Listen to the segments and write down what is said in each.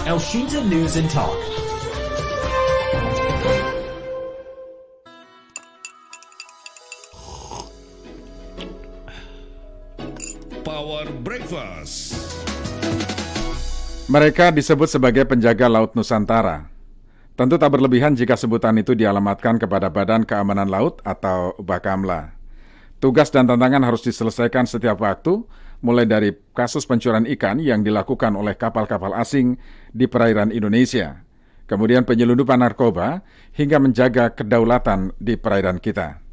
El Shinta News and Talk. Power Breakfast. Mereka disebut sebagai penjaga Laut Nusantara. Tentu tak berlebihan jika sebutan itu dialamatkan kepada Badan Keamanan Laut atau Bakamla. Tugas dan tantangan harus diselesaikan setiap waktu, mulai dari kasus pencurian ikan yang dilakukan oleh kapal-kapal asing di perairan Indonesia, kemudian penyelundupan narkoba, hingga menjaga kedaulatan di perairan kita.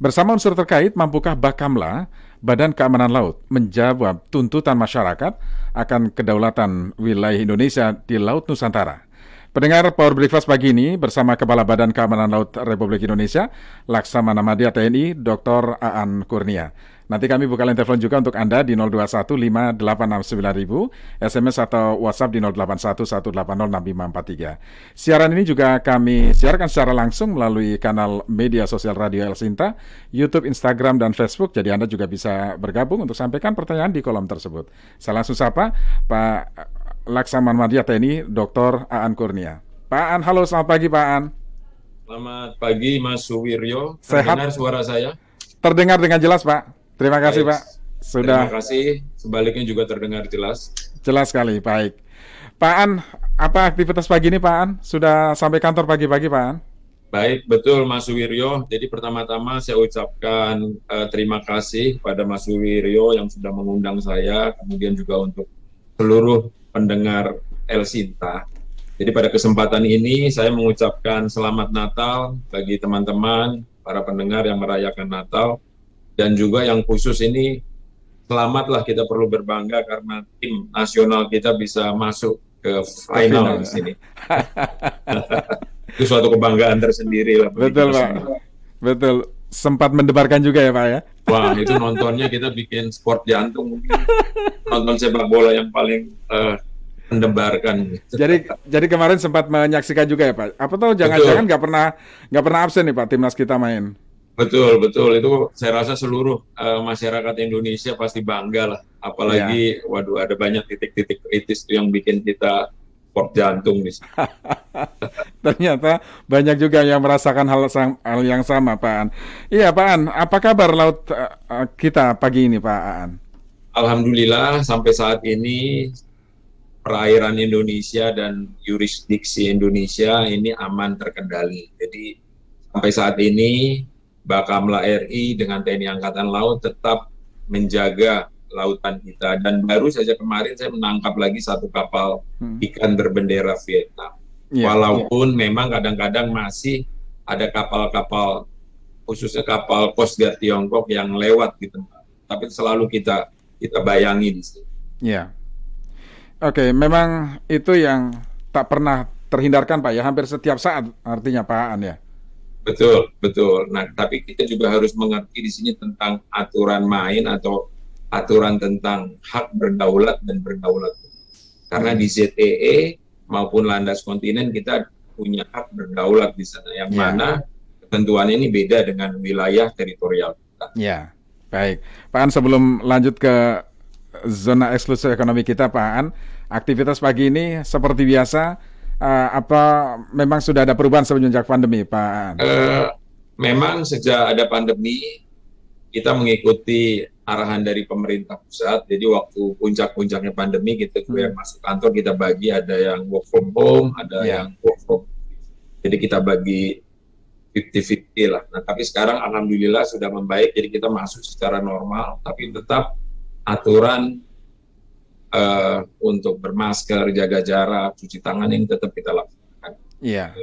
Bersama unsur terkait, mampukah Bakamla, Badan Keamanan Laut, menjawab tuntutan masyarakat akan kedaulatan wilayah Indonesia di Laut Nusantara? Pendengar Power Breakfast pagi ini bersama Kepala Badan Keamanan Laut Republik Indonesia, Laksamana Madya TNI, Dr. Aan Kurnia. Nanti kami buka line telepon juga untuk Anda di 0215869000, SMS atau WhatsApp di 0811806543. Siaran ini juga kami siarkan secara langsung melalui kanal media sosial Radio El Sinta, YouTube, Instagram, dan Facebook. Jadi Anda juga bisa bergabung untuk sampaikan pertanyaan di kolom tersebut. Saya langsung sapa Pak Laksamana Madya TNI, Dr. Aan Kurnia. Pak Aan, halo, selamat pagi Pak Aan. Selamat pagi Mas Suwiryo. Sehat? Terdengar suara saya? Terdengar dengan jelas Pak. Terima kasih Baik. Pak. Sudah. Terima kasih. Sebaliknya juga terdengar jelas. Jelas sekali, baik. Pak Aan, apa aktivitas pagi ini Pak Aan? Sudah sampai kantor pagi-pagi Pak Aan? Baik, betul Mas Suwiryo. Jadi pertama-tama saya ucapkan terima kasih pada Mas Suwiryo yang sudah mengundang saya, kemudian juga untuk seluruh pendengar El Sinta. Jadi pada kesempatan ini saya mengucapkan selamat Natal bagi teman-teman, para pendengar yang merayakan Natal, dan juga yang khusus ini selamatlah, kita perlu berbangga karena tim nasional kita bisa masuk ke final di sini. Itu suatu kebanggaan tersendiri lah. Betul Pak, betul. Sempat mendebarkan juga ya Pak ya? Wah, itu nontonnya kita bikin sport jantung mungkin. Nonton sepak bola yang paling mendebarkan. Jadi kemarin sempat menyaksikan juga ya Pak? Apa tahu jangan-jangan nggak pernah absen nih Pak timnas kita main? Betul, itu saya rasa seluruh masyarakat Indonesia pasti bangga lah. Apalagi, waduh, ada banyak titik-titik kritis tuh yang bikin kita sport jantung di sini. Ternyata banyak juga yang merasakan hal yang sama Pak Aan. Iya Pak Aan, apa kabar laut kita pagi ini Pak Aan? Alhamdulillah sampai saat ini perairan Indonesia dan yurisdiksi Indonesia ini aman terkendali. Jadi sampai saat ini Bakamla RI dengan TNI Angkatan Laut tetap menjaga lautan kita. Dan baru saja kemarin saya menangkap lagi satu kapal ikan berbendera Vietnam. Walaupun memang kadang-kadang masih ada kapal-kapal, khususnya kapal Coast Guard Tiongkok yang lewat di tempat. Tapi selalu kita bayangi di sini. Iya. Oke, memang itu yang tak pernah terhindarkan Pak ya, hampir setiap saat artinya Pak Aan ya. Betul. Nah, tapi kita juga harus mengerti di sini tentang aturan main atau aturan tentang hak berdaulat dan berdaulat. Karena di ZEE maupun landas kontinen kita punya hak berdaulat di sana, yang mana ketentuannya ini beda dengan wilayah teritorial kita. Ya, baik. Pak Aan, sebelum lanjut ke zona eksklusif ekonomi kita Pak Aan, aktivitas pagi ini seperti biasa. Apa memang sudah ada perubahan semenjak pandemi, Pak Aan? Memang sejak ada pandemi, kita mengikuti arahan dari pemerintah pusat. Jadi waktu puncak-puncaknya pandemi, kita yang masuk kantor, kita bagi, ada yang work from home, ada yang work from. Jadi kita bagi 50-50 lah. Nah, tapi sekarang alhamdulillah sudah membaik, jadi kita masuk secara normal, tapi tetap aturan untuk bermasker, jaga jarak, cuci tangan ini tetap kita lakukan. Iya.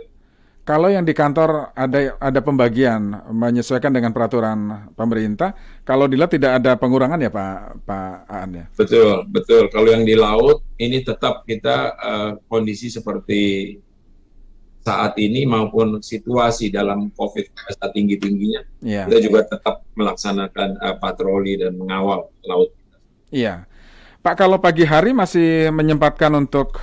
Kalau yang di kantor ada pembagian menyesuaikan dengan peraturan pemerintah, kalau di laut tidak ada pengurangan ya Pak Aan ya? Betul. Kalau yang di laut ini tetap kita kondisi seperti saat ini maupun situasi dalam COVID saat tinggi-tingginya, kita juga tetap melaksanakan patroli dan mengawal laut. Iya. Pak, kalau pagi hari masih menyempatkan untuk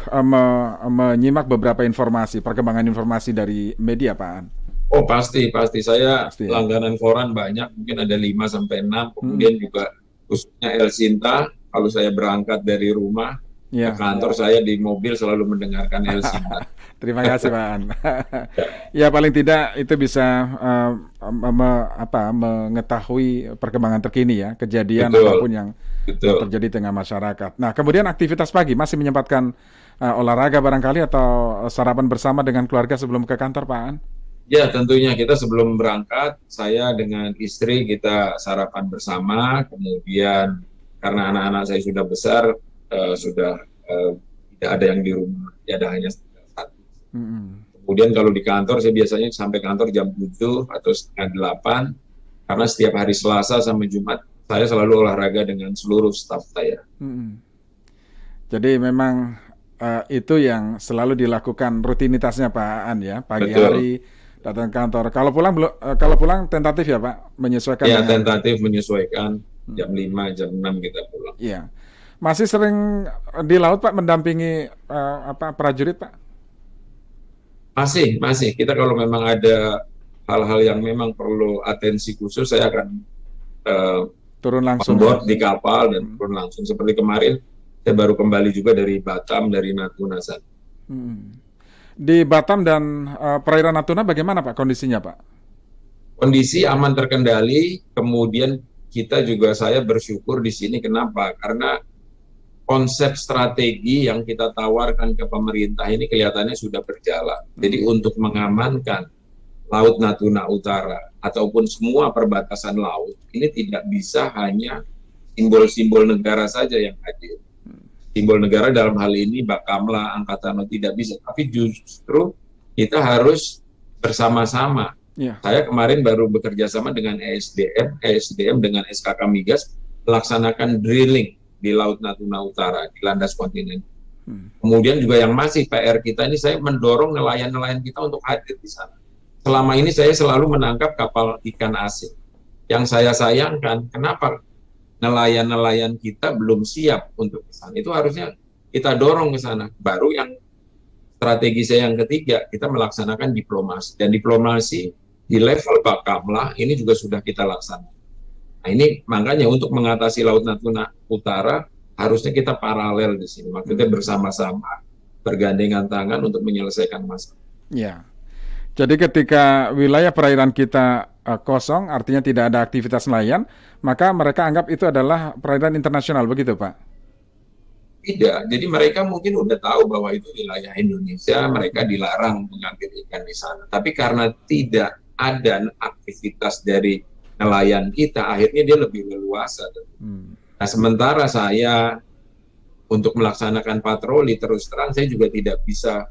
menyimak beberapa informasi, perkembangan informasi dari media, Pak Aan? Oh, pasti. Saya langganan koran banyak, mungkin ada 5-6, kemudian juga khususnya El Sinta, kalau saya berangkat dari rumah, Ke Ya. kantor saya di mobil selalu mendengarkan El Sinar. Terima kasih Pak An. Ya paling tidak itu bisa mengetahui perkembangan terkini ya, kejadian apapun Betul, yang betul. terjadi dengan masyarakat. Nah, kemudian aktivitas pagi masih menyempatkan olahraga barangkali atau sarapan bersama dengan keluarga sebelum ke kantor Pak An? Ya, tentunya kita sebelum berangkat, saya dengan istri kita sarapan bersama, kemudian karena anak-anak saya sudah besar, sudah tidak ada yang di rumah, ya ada hanya satu. Mm-mm. Kemudian kalau di kantor, saya biasanya sampai kantor jam 7 atau setengah 8, karena setiap hari Selasa sampai Jumat, saya selalu olahraga dengan seluruh staf saya. Mm-mm. Jadi memang itu yang selalu dilakukan rutinitasnya Pak An ya, pagi Betul. hari datang ke kantor. Kalau pulang tentatif ya Pak, menyesuaikan Ya, dengan. tentatif menyesuaikan, Hmm, jam 5, jam 6 kita pulang. iya. Masih sering di laut Pak mendampingi prajurit Pak? Masih, masih. Kita kalau memang ada hal-hal yang memang perlu atensi khusus, saya akan uh, Turun langsung ya. on-board di kapal dan Hmm, turun langsung. Seperti kemarin, saya baru kembali juga dari Batam, dari Natuna sana. hmm. Di Batam dan perairan Natuna bagaimana Pak kondisinya Pak? Kondisi aman terkendali, kemudian kita juga saya bersyukur di sini. Kenapa? Karena konsep strategi yang kita tawarkan ke pemerintah ini kelihatannya sudah berjalan. Jadi untuk mengamankan Laut Natuna Utara ataupun semua perbatasan laut ini tidak bisa hanya simbol-simbol negara saja yang hadir. Simbol negara dalam hal ini Bakamla, Angkatan Laut tidak bisa, tapi justru kita harus bersama-sama. Ya. Saya kemarin baru bekerja sama dengan ESDM dengan SKK Migas melaksanakan drilling di Laut Natuna Utara di landas kontinen. Hmm. Kemudian juga yang masih PR kita ini, saya mendorong nelayan-nelayan kita untuk hadir di sana. Selama ini saya selalu menangkap kapal ikan asing. Yang saya sayangkan, kenapa nelayan-nelayan kita belum siap untuk ke sana? Itu harusnya kita dorong ke sana. Baru yang strategi saya yang ketiga, kita melaksanakan diplomasi. Dan diplomasi di level Bakamla ini juga sudah kita laksanakan. Nah ini makanya untuk mengatasi Laut Natuna Utara, harusnya kita paralel di sini. Maksudnya bersama-sama, bergandengan tangan untuk menyelesaikan masalah. Ya. Jadi ketika wilayah perairan kita kosong, artinya tidak ada aktivitas nelayan, maka mereka anggap itu adalah perairan internasional, begitu Pak? Tidak, jadi mereka mungkin udah tahu bahwa itu wilayah Indonesia, mereka dilarang mengambil ikan di sana. Tapi karena tidak ada aktivitas dari nelayan kita, akhirnya dia lebih leluasa. Hmm. Nah, sementara saya untuk melaksanakan patroli, terus terang saya juga tidak bisa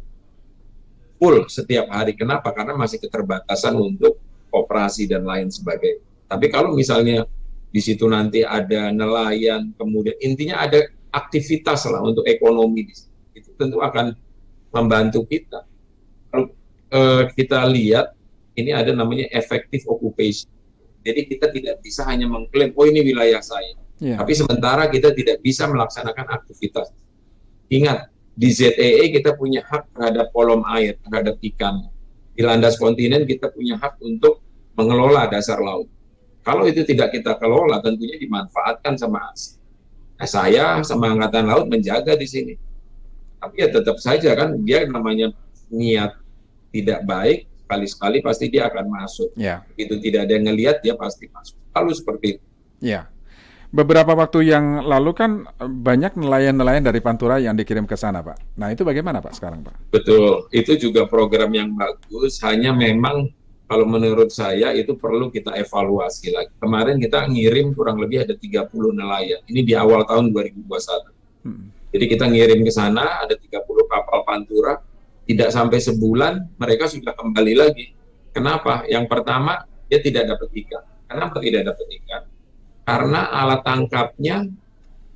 full setiap hari. Kenapa? Karena masih keterbatasan untuk operasi dan lain sebagainya. Tapi kalau misalnya di situ nanti ada nelayan, kemudian intinya ada aktivitas lah untuk ekonomi di situ, itu tentu akan membantu kita. Kalau kita lihat ini ada namanya effective occupation. Jadi kita tidak bisa hanya mengklaim, oh ini wilayah saya. Yeah. Tapi sementara kita tidak bisa melaksanakan aktivitas. Ingat, di ZEE kita punya hak terhadap kolom air, terhadap ikan. Di landas kontinen kita punya hak untuk mengelola dasar laut. Kalau itu tidak kita kelola, tentunya dimanfaatkan sama asing. Nah, saya sama Angkatan Laut menjaga di sini. Tapi ya tetap saja kan, dia namanya niat tidak baik, sekali-sekali pasti dia akan masuk. Yeah. Begitu tidak ada yang ngelihat, dia pasti masuk. Lalu seperti itu. Ya. Beberapa waktu yang lalu kan banyak nelayan-nelayan dari Pantura yang dikirim ke sana, Pak. Nah, itu bagaimana, Pak, sekarang, Pak? Betul, itu juga program yang bagus, hanya memang kalau menurut saya itu perlu kita evaluasi lagi. Kemarin kita ngirim kurang lebih ada 30 nelayan, ini di awal tahun 2021. Jadi kita ngirim ke sana, ada 30 kapal Pantura, tidak sampai sebulan mereka sudah kembali lagi. Kenapa? Yang pertama, dia tidak dapat ikan. Kenapa tidak dapat ikan? Karena alat tangkapnya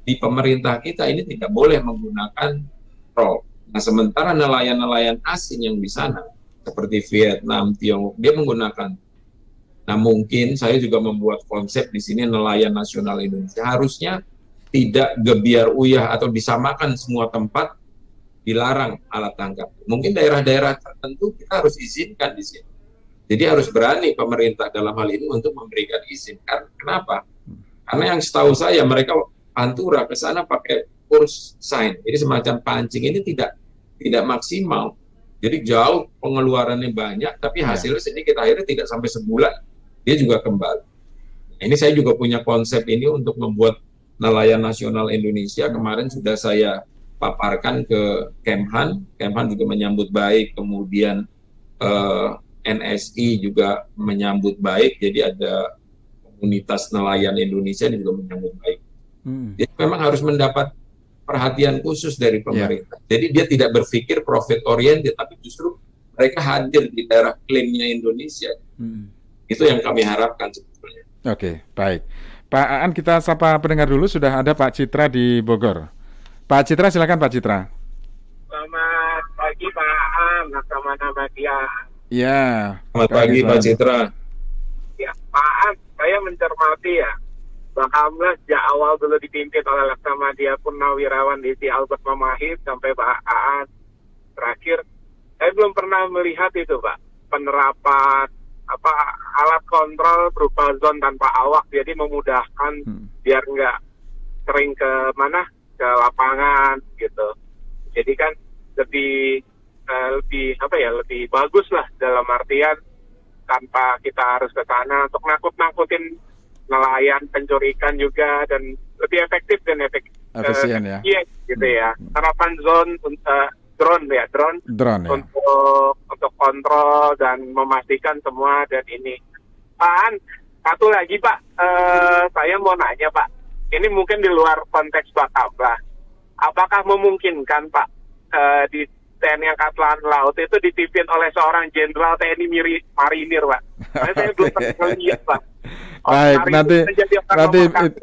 di pemerintah kita ini tidak boleh menggunakan troll. Nah, sementara nelayan-nelayan asing yang di sana, seperti Vietnam, Tiongkok, dia menggunakan. Nah, mungkin saya juga membuat konsep di sini nelayan nasional Indonesia harusnya tidak gebiar uyah atau disamakan semua tempat dilarang alat tangkap. Mungkin daerah-daerah tertentu kita harus izinkan di sini. Jadi harus berani pemerintah dalam hal ini untuk memberikan izin. Kenapa? Karena yang setahu saya mereka Pantura ke sana pakai kurs sign. Jadi semacam pancing ini tidak maksimal. Jadi jauh pengeluarannya banyak, tapi hasilnya sedikit, akhirnya tidak sampai sebulan dia juga kembali. Nah, ini saya juga punya konsep ini untuk membuat nelayan nasional Indonesia. Kemarin sudah saya paparkan ke Kemhan juga menyambut baik, kemudian NSI juga menyambut baik, jadi ada komunitas nelayan Indonesia yang juga menyambut baik. Jadi memang harus mendapat perhatian khusus dari pemerintah. Jadi dia tidak berpikir profit oriented, tapi justru mereka hadir di daerah klaimnya Indonesia. Itu yang kami harapkan sebetulnya. Oke, baik. Pak Aan, kita sapa pendengar dulu. Sudah ada Pak Citra di Bogor. Pak Citra, silakan Pak Citra. Selamat pagi Pak Aan, nama dia. Ya. Selamat pagi Pak Citra. Ya, Pak Aan, saya mencermati ya, Bakamla sejak awal dulu dipimpin oleh Laksamania Purnawirawan Desi Albert Mamahit sampai Pak Aan terakhir, saya belum pernah melihat itu Pak, penerapan alat kontrol berupa zone tanpa awak, jadi memudahkan biar nggak sering ke lapangan gitu. Jadi kan lebih bagus lah, dalam artian tanpa kita harus ke sana untuk nakut-nakutin nelayan, pencuri ikan juga, dan lebih efektif dan efisien ya. Iya gitu ya. Harapan drone ya. Untuk kontrol dan memastikan semua, dan ini. Pak, satu lagi Pak, saya mau nanya Pak, ini mungkin di luar konteks Bakamla. Apakah memungkinkan Pak di TNI Angkatan Laut itu dipimpin oleh seorang jenderal TNI marinir Pak? Saya belum pernah lihat Pak. Baik, nanti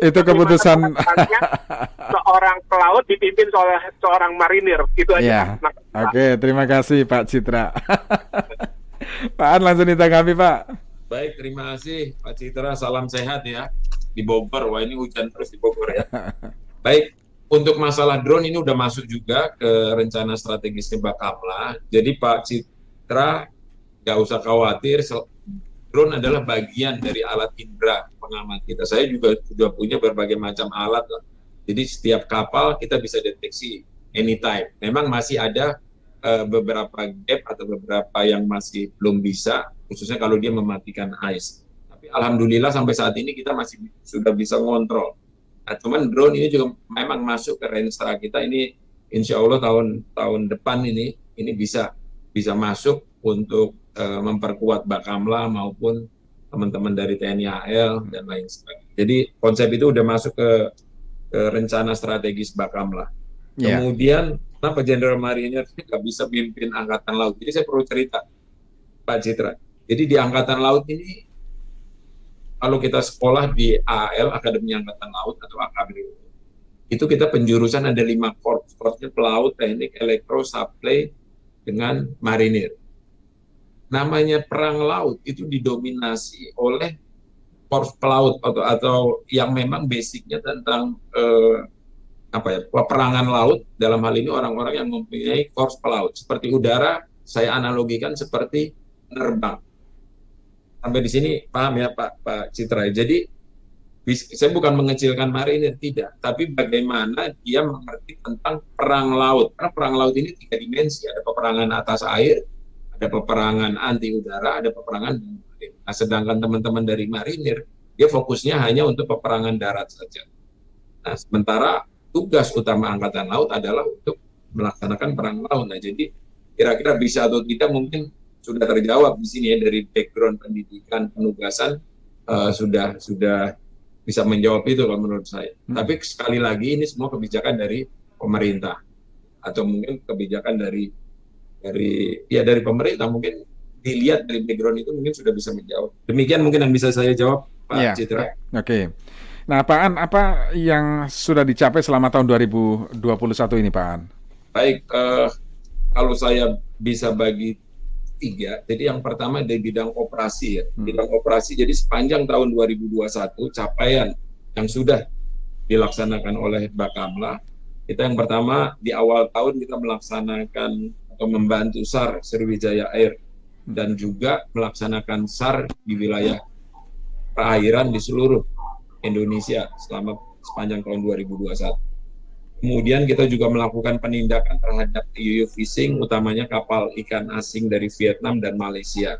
itu keputusan seorang pelaut dipimpin oleh seorang marinir, itu aja. Ya. Oke, terima kasih Pak Citra. Pak An, langsung ditanggapi Pak. Baik, terima kasih Pak Citra, salam sehat ya di Bogor. Wah, ini hujan terus di Bogor ya. Baik, untuk masalah drone ini udah masuk juga ke rencana strategisnya Bakamla. Jadi Pak Citra nggak usah khawatir, drone adalah bagian dari alat indera pengamat kita. Saya juga sudah punya berbagai macam alat lah. Jadi setiap kapal kita bisa deteksi anytime. Memang masih ada beberapa gap atau beberapa yang masih belum bisa, khususnya kalau dia mematikan ice. Tapi alhamdulillah sampai saat ini kita masih sudah bisa ngontrol. Nah, cuman drone ini juga memang masuk ke renstra kita. Ini insya Allah tahun depan ini bisa masuk untuk memperkuat Bakamla maupun teman-teman dari TNI AL dan lain sebagainya. Jadi konsep itu udah masuk ke rencana strategis Bakamla. Kemudian kenapa Jenderal Marinir nggak bisa pimpin Angkatan Laut? Jadi saya perlu cerita Pak Citra. Jadi di Angkatan Laut ini, kalau kita sekolah di AL, Akademi Angkatan Laut atau AKAB, itu kita penjurusan ada 5 korps. Korpsnya pelaut, teknik, elektro, supply, dengan marinir. Namanya perang laut itu didominasi oleh korps pelaut atau yang memang basicnya tentang peperangan laut. Dalam hal ini orang-orang yang mempunyai korps pelaut. Seperti udara, saya analogikan seperti penerbang. Sampai di sini paham ya Pak Citra. Jadi saya bukan mengecilkan marinir, tidak, tapi bagaimana dia mengerti tentang perang laut. Karena perang laut ini 3 dimensi, ada peperangan atas air, ada peperangan anti udara, ada peperangan darat. Nah, sedangkan teman-teman dari marinir, dia fokusnya hanya untuk peperangan darat saja. Nah, sementara tugas utama Angkatan Laut adalah untuk melaksanakan perang laut. Nah, jadi kira-kira bisa atau tidak mungkin sudah terjawab di sini ya, dari background pendidikan, penugasan sudah bisa menjawab itu kalau menurut saya. Tapi sekali lagi ini semua kebijakan dari pemerintah atau mungkin kebijakan dari pemerintah, mungkin dilihat dari background itu mungkin sudah bisa menjawab. Demikian mungkin yang bisa saya jawab Pak Citra. Oke. Nah, Pak An, apa yang sudah dicapai selama tahun 2021 ini, Pak An? Baik, kalau saya bisa bagi 3, jadi yang pertama dari bidang operasi ya. Bidang operasi, jadi sepanjang tahun 2021 capaian yang sudah dilaksanakan oleh Bakamla, kita yang pertama di awal tahun kita melaksanakan atau membantu SAR Sriwijaya Air dan juga melaksanakan SAR di wilayah perairan di seluruh Indonesia selama sepanjang tahun 2021. Kemudian kita juga melakukan penindakan terhadap IUU fishing, utamanya kapal ikan asing dari Vietnam dan Malaysia.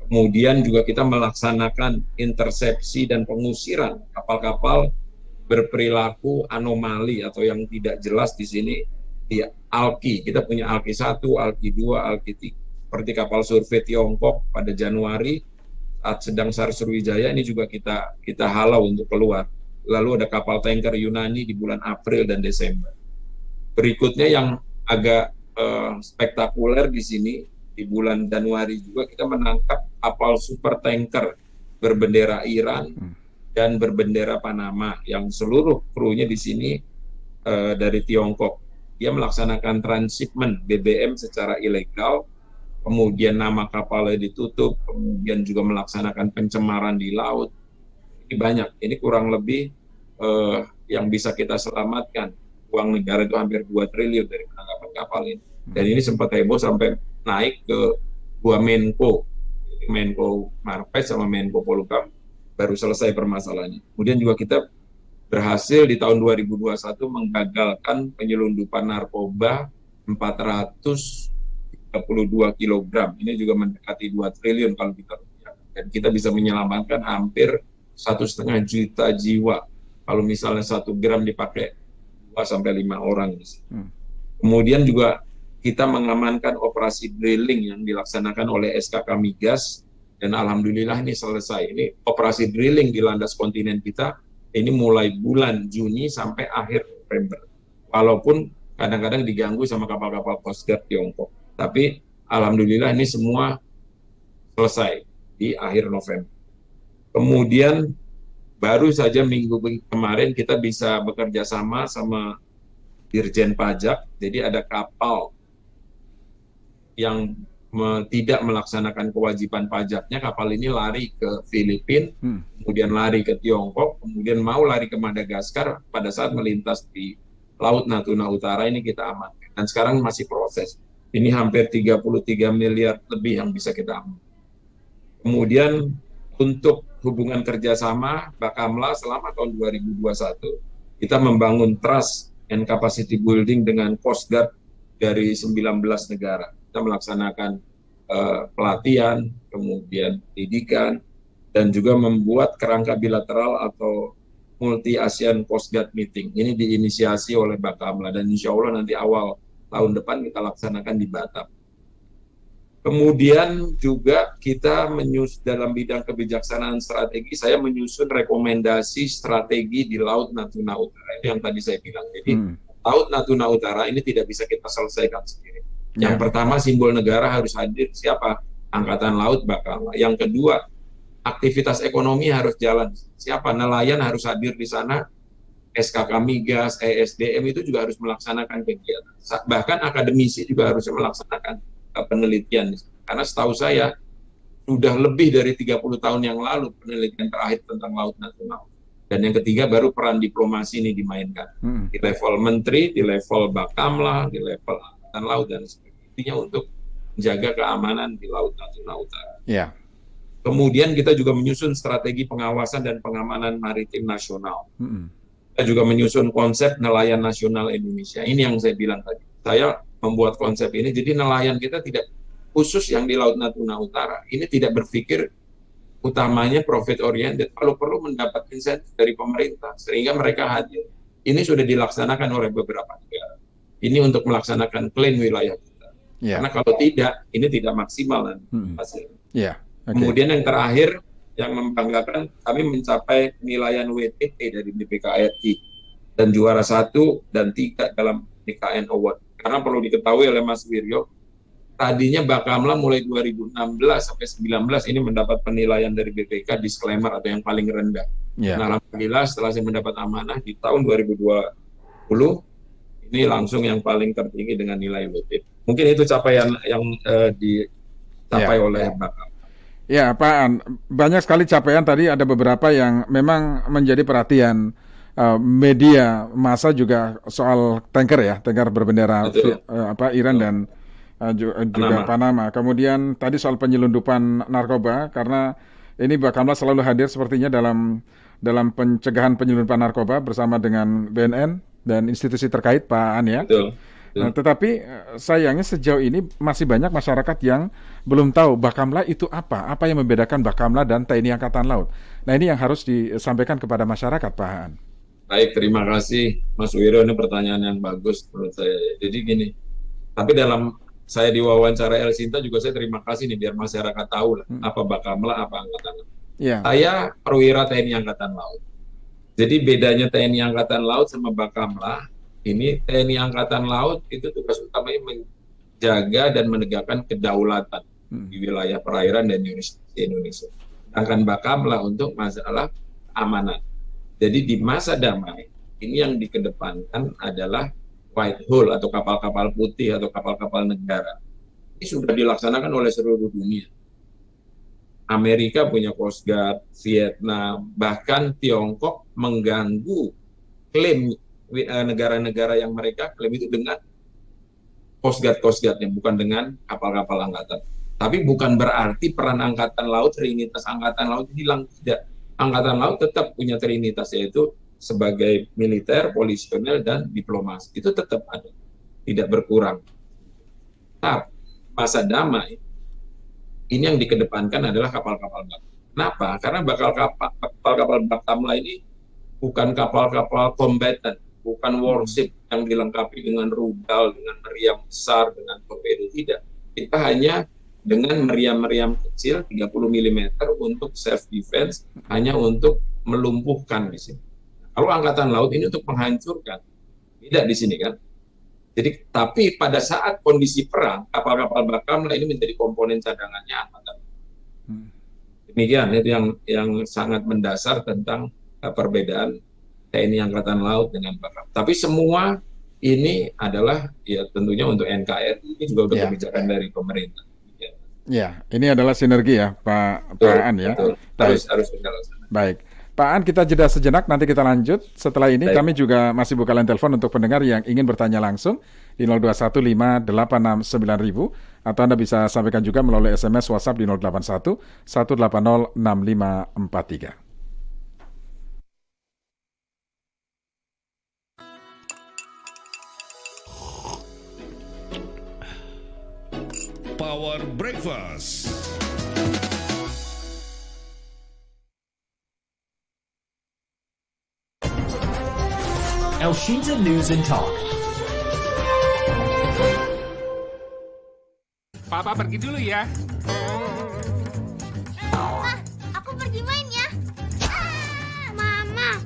Kemudian juga kita melaksanakan intersepsi dan pengusiran kapal-kapal berperilaku anomali atau yang tidak jelas di sini di ALKI. Kita punya ALKI 1, ALKI 2, ALKI 3. Seperti kapal survei Tiongkok pada Januari saat sedang SAR Sriwijaya ini juga kita halau untuk keluar. Lalu ada kapal tanker Yunani di bulan April dan Desember. Berikutnya yang agak spektakuler di sini, di bulan Januari juga kita menangkap kapal super tanker berbendera Iran dan berbendera Panama yang seluruh krunya di sini dari Tiongkok. Dia melaksanakan transshipment BBM secara ilegal, kemudian nama kapalnya ditutup, kemudian juga melaksanakan pencemaran di laut. Ini banyak, ini kurang lebih yang bisa kita selamatkan. Uang negara itu hampir 2 triliun dari penangkapan kapal ini. Dan ini sempat heboh sampai naik ke 2 Menko, Menko Marves sama Menko Polhukam, baru selesai permasalahannya. Kemudian juga kita berhasil di tahun 2021 menggagalkan penyelundupan narkoba 432 kg. Ini juga mendekati 2 triliun kalau kita rupiahkan. Dan kita bisa menyelamatkan hampir 1,5 juta jiwa. Kalau misalnya 1 gram dipakai 2 sampai 5 orang. Kemudian juga kita mengamankan operasi drilling yang dilaksanakan oleh SKK Migas, dan alhamdulillah ini selesai. Ini operasi drilling di landas kontinen kita, ini mulai bulan Juni sampai akhir November. Walaupun kadang-kadang diganggu sama kapal-kapal Coast Guard Tiongkok. Tapi alhamdulillah ini semua selesai di akhir November. Kemudian baru saja minggu kemarin kita bisa bekerja sama Dirjen Pajak. Jadi ada kapal yang tidak melaksanakan kewajiban pajaknya. Kapal ini lari ke Filipina, kemudian lari ke Tiongkok, kemudian mau lari ke Madagaskar. Pada saat melintas di Laut Natuna Utara ini kita amankan. Dan sekarang masih proses. Ini hampir 33 miliar lebih yang bisa kita amankan. Kemudian untuk hubungan kerjasama Bakamla selama tahun 2021, kita membangun trust and capacity building dengan Coast Guard dari 19 negara. Kita melaksanakan pelatihan, kemudian pendidikan, dan juga membuat kerangka bilateral atau multi-ASEAN Coast Guard meeting. Ini diinisiasi oleh Bakamla, dan insya Allah nanti awal tahun depan kita laksanakan di Batam. Kemudian juga kita dalam bidang kebijaksanaan strategi, saya menyusun rekomendasi strategi di Laut Natuna Utara. Itu yang tadi saya bilang. Jadi Laut Natuna Utara ini tidak bisa kita selesaikan sendiri. Yang pertama, simbol negara harus hadir. Siapa? Angkatan Laut Bakamla. Yang kedua, aktivitas ekonomi harus jalan. Siapa? Nelayan harus hadir di sana. SKK Migas, ESDM itu juga harus melaksanakan kegiatan. Bahkan akademisi juga harus melaksanakan penelitian. Karena setahu saya sudah lebih dari 30 tahun yang lalu penelitian terakhir tentang Laut Natuna. Dan yang ketiga baru peran diplomasi ini dimainkan. Di level menteri, di level Bakamla, di level Angkatan Laut, dan sebagainya untuk menjaga keamanan di Laut Natuna Utara. Kemudian kita juga menyusun strategi pengawasan dan pengamanan maritim nasional. Kita juga menyusun konsep nelayan nasional Indonesia. Ini yang saya bilang tadi. Saya membuat konsep ini, jadi nelayan kita tidak khusus yang di Laut Natuna Utara. Ini tidak berpikir utamanya profit oriented, kalau perlu mendapat insentif dari pemerintah sehingga mereka hadir. Ini sudah dilaksanakan oleh beberapa negara. Ini untuk melaksanakan klaim wilayah kita. Karena kalau tidak, ini tidak maksimal hasilnya. Kemudian yang terakhir, yang membanggakan, kami mencapai penilaian WTT dari BPKRI dan juara 1 dan 3 dalam BKN Award. Karena perlu diketahui oleh Mas Wiryo, tadinya Bakamla mulai 2016 sampai 19 ini mendapat penilaian dari BPK disclaimer atau yang paling rendah. Nah, alhamdulillah setelah saya mendapat amanah di tahun 2020, ini langsung yang paling tertinggi dengan nilai WTT. Mungkin itu capaian yang dicapai oleh Bakamla. Ya, Pak An, banyak sekali capaian tadi, ada beberapa yang memang menjadi perhatian media massa juga soal tanker berbendera Iran dan juga Panama. Kemudian tadi soal penyelundupan narkoba, karena ini Bakamla selalu hadir sepertinya dalam dalam pencegahan penyelundupan narkoba bersama dengan BNN dan institusi terkait, Pak Aan ya. Betul. Nah, tetapi sayangnya sejauh ini masih banyak masyarakat yang belum tahu Bakamla itu apa yang membedakan Bakamla dan TNI Angkatan Laut. Nah, ini yang harus disampaikan kepada masyarakat, Pak Aan. Baik, terima kasih Mas Wiro, ini pertanyaan yang bagus menurut saya. Jadi gini, tapi dalam saya diwawancara El Sinta juga saya terima kasih nih biar masyarakat tahu lah apa Bakamla, apa Angkatan Laut. Yeah. Saya perwira TNI Angkatan Laut. Jadi bedanya TNI Angkatan Laut sama Bakamla, ini TNI Angkatan Laut itu tugas utamanya menjaga dan menegakkan kedaulatan di wilayah perairan dan jurisdiksi Indonesia. Sedangkan Bakamla untuk masalah keamanan. Jadi di masa damai, ini yang dikedepankan adalah white hull atau kapal-kapal putih atau kapal-kapal negara. Ini sudah dilaksanakan oleh seluruh dunia. Amerika punya Coast Guard, Vietnam, bahkan Tiongkok mengganggu klaim negara-negara yang mereka klaim itu dengan Coast Guard-nya, bukan dengan kapal-kapal angkatan. Tapi bukan berarti peran Angkatan Laut, Trinitas Angkatan Laut hilang, tidak. Angkatan Laut tetap punya Trinitas, yaitu sebagai militer, polisional, dan diplomasi. Itu tetap ada, tidak berkurang. Tapi masa damai, ini yang dikedepankan adalah kapal-kapal Bakamla. Kenapa? Karena kapal-kapal Bakamla ini bukan kapal-kapal kombatan, bukan warship yang dilengkapi dengan rudal, dengan meriam besar, dengan torpedo, tidak. Kita hanya dengan meriam-meriam kecil 30 mm untuk self defense, hanya untuk melumpuhkan di sini. Kalau Angkatan Laut ini untuk menghancurkan, tidak di sini kan. Jadi, tapi pada saat kondisi perang, kapal-kapal Bakamla ini menjadi komponen cadangannya Angkatan. Demikian itu yang sangat mendasar tentang perbedaan TNI Angkatan Laut dengan Bakamla. Tapi semua ini adalah ya tentunya untuk NKRI, ini juga udah kebijakan dari pemerintah. Ya, ini adalah sinergi ya, Pak Aan ya. Harus berjalan. Baik. Pak Aan, kita jeda sejenak, nanti kita lanjut. Setelah ini kami juga masih buka line telepon untuk pendengar yang ingin bertanya langsung di 0215869000 atau Anda bisa sampaikan juga melalui SMS WhatsApp di 081 180 6543. Power Breakfast. El Shinta News and Talk. Papa pergi dulu ya. Mama, aku pergi main ya. Mama.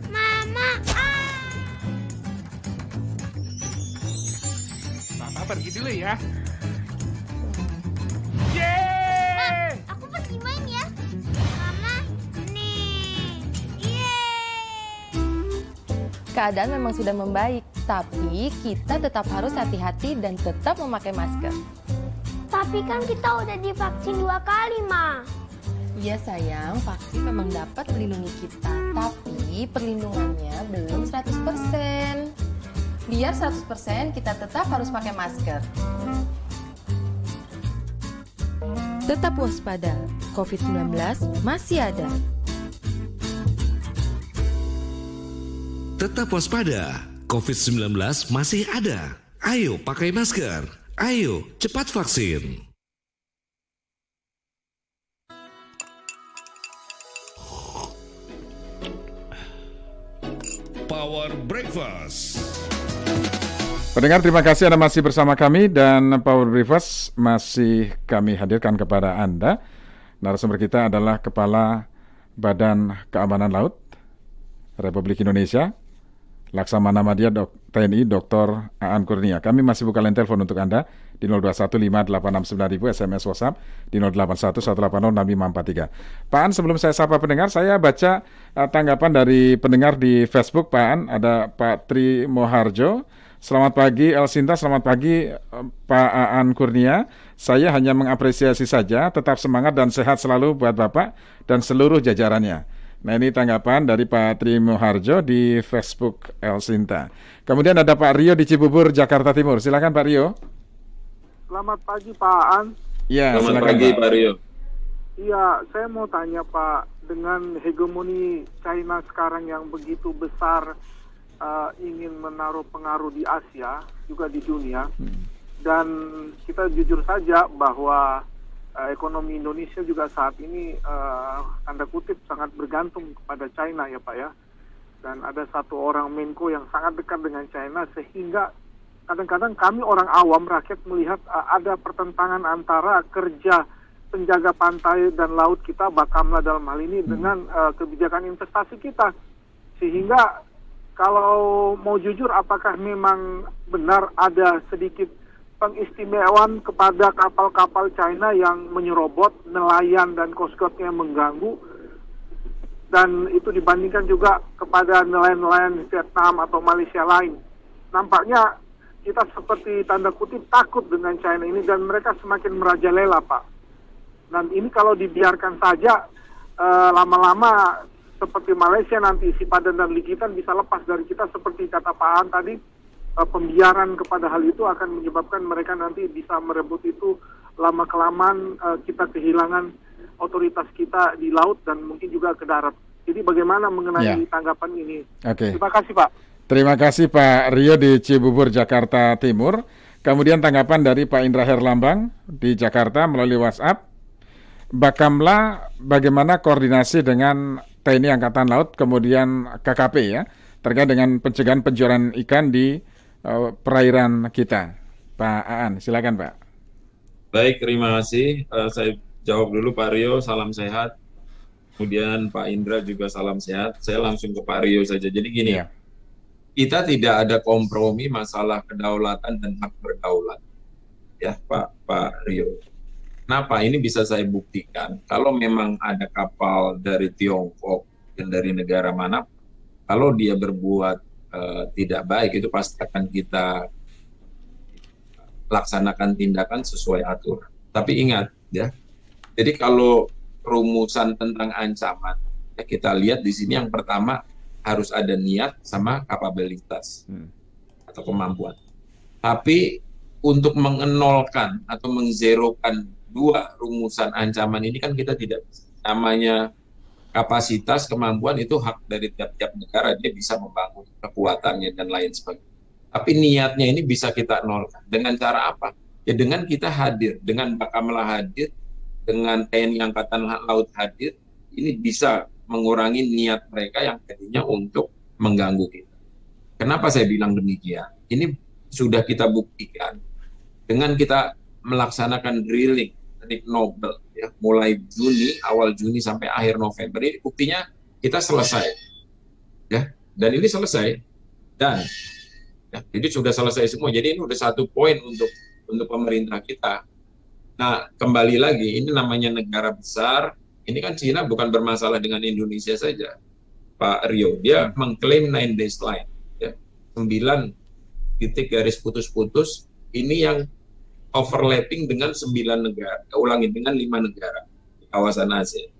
Papa pergi dulu ya. Aku pergi main ya. Mama, nih. Keadaan memang sudah membaik, tapi kita tetap harus hati-hati dan tetap memakai masker. Tapi kan kita udah divaksin 2 kali, Ma. Iya sayang, vaksin memang dapat melindungi kita, tapi perlindungannya belum 100%. Biar 100% kita tetap harus pakai masker. Tetap waspada, COVID-19 masih ada. Tetap waspada, COVID-19 masih ada. Ayo pakai masker, ayo cepat vaksin. Power Breakfast. Pendengar, terima kasih Anda masih bersama kami dan Power Breakfast masih kami hadirkan kepada Anda. Narasumber kita adalah Kepala Badan Keamanan Laut Republik Indonesia, Laksamana Madya TNI Dr. Aan Kurnia. Kami masih buka line telepon untuk Anda di 0215869000, SMS WhatsApp di 0811806543. Pak Aan, sebelum saya sapa pendengar, saya baca tanggapan dari pendengar di Facebook. Pak Aan, ada Pak Tri Moharjo. Selamat pagi El Sinta, selamat pagi Pak Aan Kurnia. Saya hanya mengapresiasi saja, tetap semangat dan sehat selalu buat Bapak dan seluruh jajarannya. Nah, ini tanggapan dari Pak Tri Moharjo di Facebook El Sinta. Kemudian ada Pak Rio di Cibubur, Jakarta Timur. Silakan Pak Rio. Selamat pagi Pak Aan. Ya, Selamat silakan pagi Pak Rio. Iya, saya mau tanya Pak, dengan hegemoni China sekarang yang begitu besar, ingin menaruh pengaruh di Asia, juga di dunia. Dan kita jujur saja bahwa ekonomi Indonesia juga saat ini tanda kutip sangat bergantung kepada China ya Pak ya. Dan ada satu orang Menko yang sangat dekat dengan China, sehingga kadang-kadang kami orang awam rakyat melihat ada pertentangan antara kerja penjaga pantai dan laut kita, Bakamla dalam hal ini, dengan kebijakan investasi kita. Sehingga kalau mau jujur, apakah memang benar ada sedikit pengistimewaan kepada kapal-kapal China yang menyerobot nelayan dan Coast Guard-nya mengganggu, dan itu dibandingkan juga kepada nelayan-nelayan Vietnam atau Malaysia lain. Nampaknya kita seperti tanda kutip takut dengan China ini, dan mereka semakin merajalela Pak. Dan ini kalau dibiarkan saja, lama-lama seperti Malaysia nanti, Sipadan dan Likitan bisa lepas dari kita, seperti kata Pak Han tadi, pembiaran kepada hal itu akan menyebabkan mereka nanti bisa merebut itu, lama-kelamaan kita kehilangan otoritas kita di laut dan mungkin juga ke darat. Jadi bagaimana mengenai tanggapan ini? Terima kasih Pak. Terima kasih Pak Rio di Cibubur, Jakarta Timur. Kemudian tanggapan dari Pak Indra Herlambang di Jakarta melalui WhatsApp. Bakamla, bagaimana koordinasi dengan TNI Angkatan Laut, kemudian KKP ya, terkait dengan pencegahan pencurian ikan di perairan kita? Pak Aan, silakan Pak. Baik, terima kasih. Saya jawab dulu Pak Rio, salam sehat. Kemudian Pak Indra juga salam sehat. Saya langsung ke Pak Rio saja. Jadi gini, kita tidak ada kompromi masalah kedaulatan dan hak berdaulat. Ya Pak Rio. Kenapa? Ini bisa saya buktikan. Kalau memang ada kapal dari Tiongkok dan dari negara mana, kalau dia berbuat tidak baik, itu pasti akan kita laksanakan tindakan sesuai aturan. Tapi ingat ya, jadi kalau rumusan tentang ancaman, ya kita lihat di sini yang pertama harus ada niat sama kapabilitas atau kemampuan. Tapi untuk mengenolkan atau mengzerokan dua rumusan ancaman ini kan kita tidak bisa. Namanya kapasitas, kemampuan itu hak dari tiap-tiap negara, dia bisa membangun kekuatannya dan lain sebagainya. Tapi niatnya ini bisa kita nolkan. Dengan cara apa? Ya dengan kita hadir, dengan Bakamla hadir, dengan TNI Angkatan Laut hadir, ini bisa mengurangi niat mereka yang tadinya untuk mengganggu kita. Kenapa saya bilang demikian? Ini sudah kita buktikan dengan kita melaksanakan drilling teknik Nobel ya, mulai Juni, awal Juni sampai akhir November, ini buktinya kita selesai ya, dan ini selesai dan ya, jadi sudah selesai semua. Jadi ini udah satu poin untuk pemerintah kita. Nah, kembali lagi, ini namanya negara besar. Ini kan Cina bukan bermasalah dengan Indonesia saja, Pak Rio. Dia mengklaim 9 days line, ya, 9 titik garis putus-putus. Ini yang overlapping dengan 9 negara, ulangi, dengan 5 negara di kawasan ASEAN.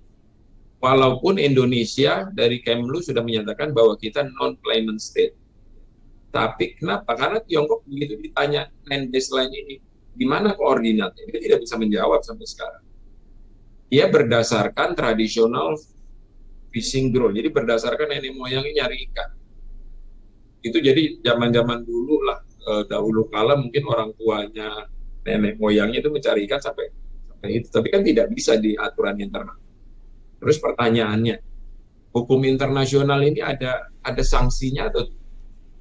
Walaupun Indonesia dari Kemlu sudah menyatakan bahwa kita non-claimant state. Tapi kenapa? Karena Tiongkok begitu ditanya 9 days line ini, di mana koordinatnya? Dia tidak bisa menjawab sampai sekarang. Dia berdasarkan tradisional fishing ground, jadi berdasarkan nenek moyangnya nyari ikan. Itu jadi zaman-zaman dulu lah, dahulu kala mungkin orang tuanya, nenek moyangnya itu mencari ikan sampai itu. Tapi kan tidak bisa di aturan internal. Terus pertanyaannya, hukum internasional ini ada sanksinya atau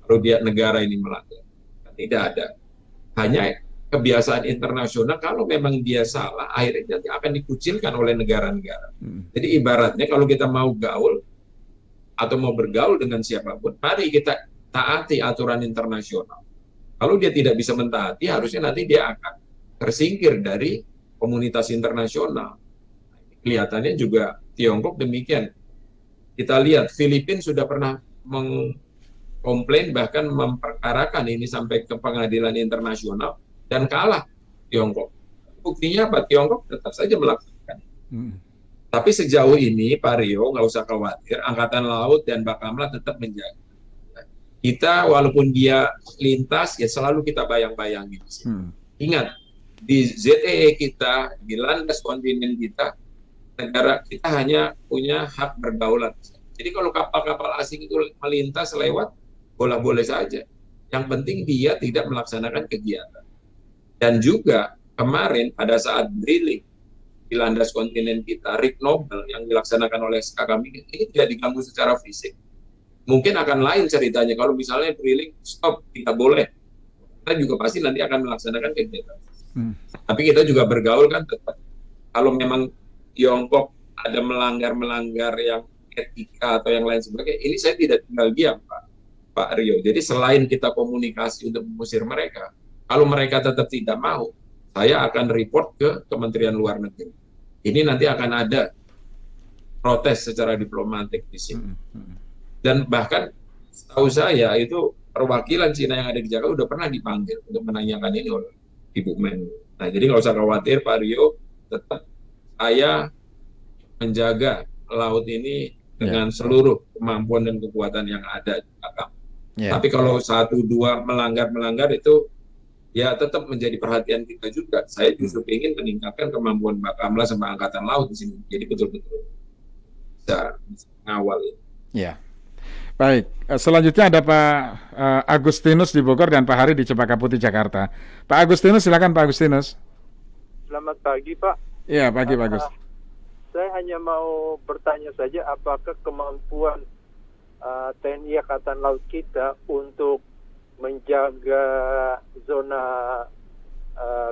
kalau dia negara ini melanggar? Tidak ada. Hanya kebiasaan internasional, kalau memang dia salah, akhirnya nanti akan dikucilkan oleh negara-negara. Jadi ibaratnya kalau kita mau gaul atau mau bergaul dengan siapapun, mari kita taati aturan internasional. Kalau dia tidak bisa mentaati, harusnya nanti dia akan tersingkir dari komunitas internasional. Kelihatannya juga Tiongkok demikian. Kita lihat Filipina sudah pernah mengkomplain, bahkan memperkarakan ini sampai ke pengadilan internasional, dan kalah Tiongkok. Buktinya apa? Tiongkok tetap saja melakukan. Tapi sejauh ini, Pak Rio, nggak usah khawatir, Angkatan Laut dan Bakamla tetap menjaga. Kita walaupun dia lintas, ya selalu kita bayang-bayangin. Ingat, di ZEE kita, di landas kontinen kita, negara kita hanya punya hak berdaulat. Jadi kalau kapal-kapal asing itu melintas lewat, boleh-boleh saja. Yang penting dia tidak melaksanakan kegiatan. Dan juga kemarin pada saat drilling di landas kontinen kita, rig Nobel yang dilaksanakan oleh SK kami ini tidak diganggu secara fisik. Mungkin akan lain ceritanya kalau misalnya drilling stop, tidak boleh. Kita juga pasti nanti akan melaksanakan kegiatan. Tapi kita juga bergaul kan tetap. Kalau memang Tiongkok ada melanggar yang etika atau yang lain sebagainya, ini saya tidak tinggal diam, Pak Rio. Jadi selain kita komunikasi untuk mengusir mereka, kalau mereka tetap tidak mau, saya akan report ke Kementerian Luar Negeri. Ini nanti akan ada protes secara diplomatik di sini. Dan bahkan setahu saya itu perwakilan Cina yang ada di Jakarta udah pernah dipanggil untuk menanyakan ini oleh Ibu Menlu. Nah, jadi nggak usah khawatir Pak Rio, tetap saya menjaga laut ini dengan seluruh kemampuan dan kekuatan yang ada di belakang. Tapi kalau 1-2 melanggar itu ya tetap menjadi perhatian kita juga. Saya justru ingin meningkatkan kemampuan Bakamla sama Angkatan Laut di sini. Jadi betul-betul bisa mengawal ini. Ya. Baik, selanjutnya ada Pak Agustinus di Bogor dan Pak Hari di Cempaka Putih, Jakarta. Pak Agustinus, silakan Pak Agustinus. Selamat pagi, Pak. Iya, pagi Pak Agus. Saya hanya mau bertanya saja, apakah kemampuan TNI Angkatan Laut kita untuk menjaga zona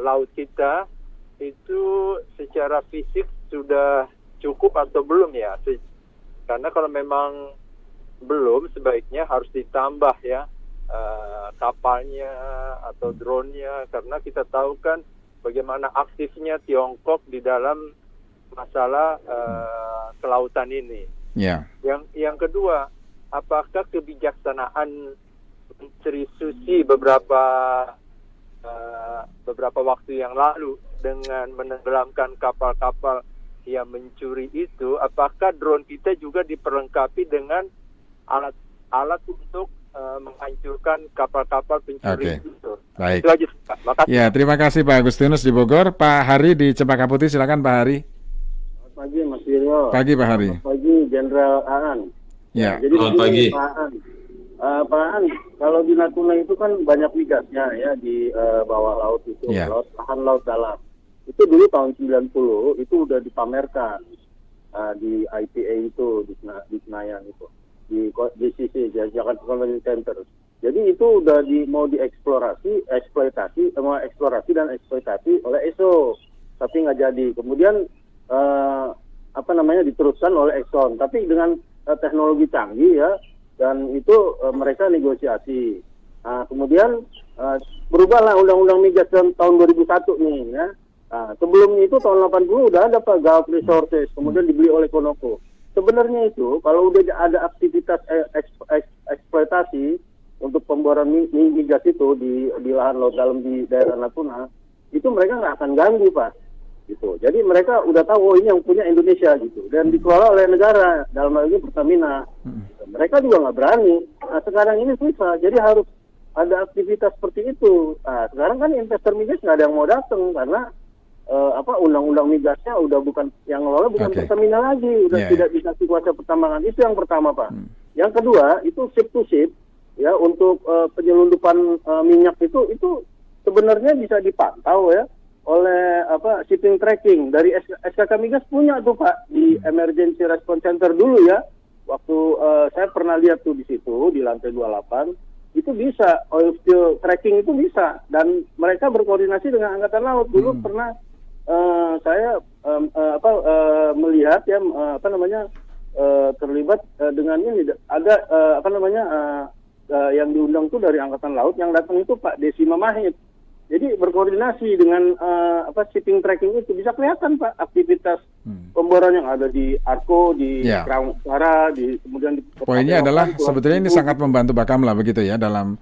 laut kita itu secara fisik sudah cukup atau belum ya? Karena kalau memang belum, sebaiknya harus ditambah ya kapalnya atau drone-nya, karena kita tahu kan bagaimana aktifnya Tiongkok di dalam masalah kelautan ini. Yang kedua, apakah kebijaksanaan Menteri Susi beberapa waktu yang lalu dengan menenggelamkan kapal-kapal yang mencuri itu, apakah drone kita juga diperlengkapi dengan alat untuk menghancurkan kapal-kapal pencuri itu? Baik. Itu aja, Pak. Makasih. Ya, terima kasih Pak Agustinus di Bogor. Pak Hari di Cempaka Putih, silakan Pak Hari. Selamat pagi Mas Wiryo. Pagi Pak Hari. Selamat pagi Jenderal Aan. Ya. Jadi selamat pagi. Pak Aan, kalau di Natuna itu kan banyak migasnya ya di bawah laut itu, lahan laut dalam. Itu dulu tahun 90 itu udah dipamerkan di IPA itu di Senayan itu, di JCC, Jakarta Convention Center. Jadi itu udah mau dieksplorasi, eksplorasi dan eksploitasi oleh ESO, tapi nggak jadi. Kemudian diteruskan oleh Exxon, tapi dengan teknologi canggih ya, dan itu mereka negosiasi. Nah, kemudian berubahlah Undang-Undang Migas tahun 2001 nih ya. Nah, sebelumnya itu tahun 80 udah ada Pak Gulf Resources, kemudian dibeli oleh Conoco. Sebenarnya itu kalau udah ada aktivitas eksploitasi untuk pemboran migas itu di lahan laut dalam di daerah Natuna, itu mereka nggak akan ganggu Pak. Gitu. Jadi mereka udah tahu ini yang punya Indonesia gitu, dan dikelola oleh negara, dalam hal ini Pertamina. Mereka juga nggak berani. Nah, sekarang ini susah, jadi harus ada aktivitas seperti itu. Nah, sekarang kan investor migas nggak ada yang mau datang karena undang-undang migasnya udah bukan yang ngelola, bukan Pertamina lagi, udah tidak dikasih kuasa pertambangan. Itu yang pertama Pak. Yang kedua itu ship to ship ya, untuk penyelundupan minyak itu sebenarnya bisa dipantau ya oleh shipping tracking dari SKK Migas punya tuh Pak di Emergency Response Center dulu ya. Waktu saya pernah lihat tuh di situ di lantai 28 itu bisa oil spill tracking itu bisa, dan mereka berkoordinasi dengan Angkatan Laut. Dulu pernah saya melihat ya terlibat dengan ini ada yang diundang tuh dari Angkatan Laut, yang datang itu Pak Desi Mamahit. Jadi berkoordinasi dengan shipping tracking itu bisa kelihatan Pak aktivitas pemboran yang ada di Arko, di Kerawang Utara, kemudian di Poinnya adalah sebetulnya ini sangat membantu Bakamla begitu ya dalam